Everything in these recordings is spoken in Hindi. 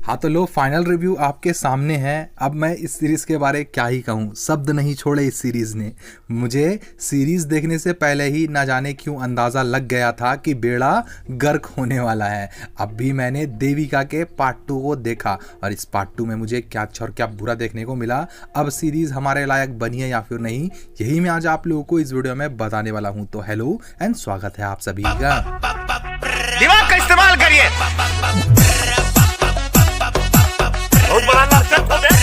हाँ तो लो, फाइनल रिव्यू आपके सामने है। अब मैं इस सीरीज़ के बारे क्या ही कहूँ, शब्द नहीं छोड़े इस सीरीज़ ने। मुझे सीरीज़ देखने से पहले ही ना जाने क्यों अंदाज़ा लग गया था कि बेड़ा गर्क होने वाला है। अब भी मैंने देविका के पार्ट 2 को देखा और इस पार्ट 2 में मुझे क्या अच्छा और क्या बुरा देखने को मिला। अब सीरीज़ हमारे लायक बनी है या फिर नहीं, यही मैं आज आप लोगों को इस वीडियो में बताने वाला हूँ। तो हेलो एंड स्वागत है आप सभी का। दिमाग का इस्तेमाल करिए। बहुत बड़ा नक्शा खोदे।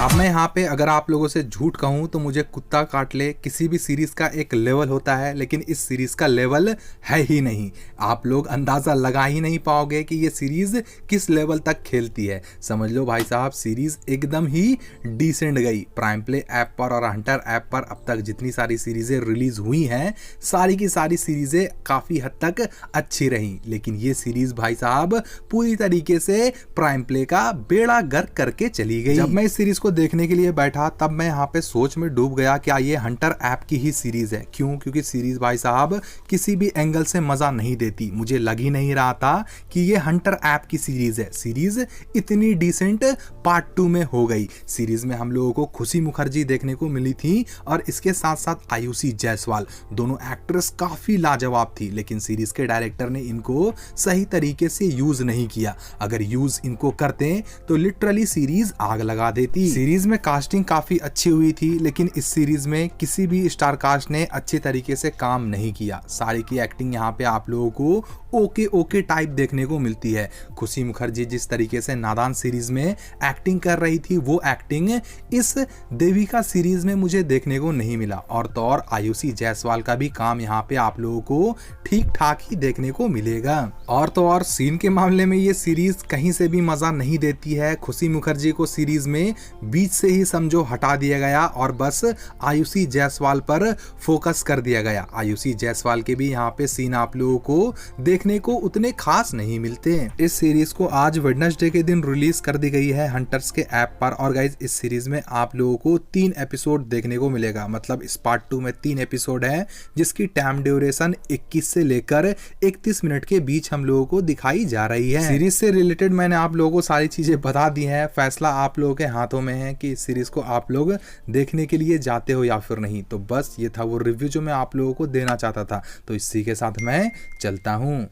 अब मैं यहाँ पे अगर आप लोगों से झूठ कहूँ तो मुझे कुत्ता काट ले। किसी भी सीरीज़ का एक लेवल होता है, लेकिन इस सीरीज़ का लेवल है ही नहीं। आप लोग अंदाज़ा लगा ही नहीं पाओगे कि ये सीरीज़ किस लेवल तक खेलती है। समझ लो भाई साहब, सीरीज़ एकदम ही डिसेंट गई। प्राइम प्ले ऐप पर और हंटर ऐप पर अब तक जितनी सारी सीरीज़ें रिलीज़ हुई हैं, सारी की सारी सीरीज़ें काफ़ी हद तक अच्छी रहीं, लेकिन ये सीरीज़ भाई साहब पूरी तरीके से प्राइम प्ले का बेड़ा गर्क करके चली गई। जब मैं इस सीरीज़ को देखने के लिए बैठा तब मैं यहाँ पे सोच में डूब गया क्या ये हंटर ऐप की ही सीरीज है। क्यों? क्योंकि सीरीज भाई साहब किसी भी एंगल से मजा नहीं देती। मुझे लग ही नहीं रहा था कि ये हंटर ऐप की सीरीज है। सीरीज इतनी डिसेंट पार्ट 2 में हो गई। सीरीज में हम लोगों को खुशी मुखर्जी देखने को मिली थी और इसके साथ साथ आयुषी जायसवाल। दोनों एक्ट्रेस काफी लाजवाब थी, लेकिन सीरीज के डायरेक्टर ने इनको सही तरीके से यूज नहीं किया। अगर यूज इनको करते तो लिटरली सीरीज आग लगा देती। सीरीज में कास्टिंग काफी अच्छी हुई थी, लेकिन इस सीरीज में किसी भी स्टार कास्ट ने अच्छे तरीके से काम नहीं किया। सारी की एक्टिंग यहाँ पे आप लोगों को ओके टाइप देखने को मिलती है। खुशी मुखर्जी जिस तरीके से नादान सीरीज में एक्टिंग कर रही थी, वो एक्टिंग इस देविका सीरीज में मुझे देखने को नहीं मिला। और तो और आयुषी जायसवाल का भी काम यहाँ पे आप लोगों को ठीक ठाक ही देखने को मिलेगा। और तो और सीन के मामले में ये सीरीज कहीं से भी मजा नहीं देती है। खुशी मुखर्जी को सीरीज में बीच से ही समझो हटा दिया गया और बस आयुषी जायसवाल पर फोकस कर दिया गया। आयुषी जायसवाल के भी यहाँ पे सीन आप लोगों को देखने को उतने खास नहीं मिलते हैं। इस सीरीज को आज वेडनेसडे के दिन रिलीज कर दी गई है हंटर्स के ऐप पर। और गाइज, इस सीरीज में आप लोगों को 3 एपिसोड देखने को मिलेगा। मतलब इस पार्ट 2 में 3 एपिसोड है, जिसकी टाइम ड्यूरेशन 21 से लेकर 31 मिनट के बीच हम लोगों को दिखाई जा रही है। सीरीज से रिलेटेड मैंने आप लोगों को सारी चीजें बता दी है। फैसला आप लोगों के हाथों में है कि इस सीरीज को आप लोग देखने के लिए जाते हो या फिर नहीं। तो बस ये था वो रिव्यू जो मैं आप लोगों को देना चाहता था। तो इसी के साथ मैं चलता हूँ।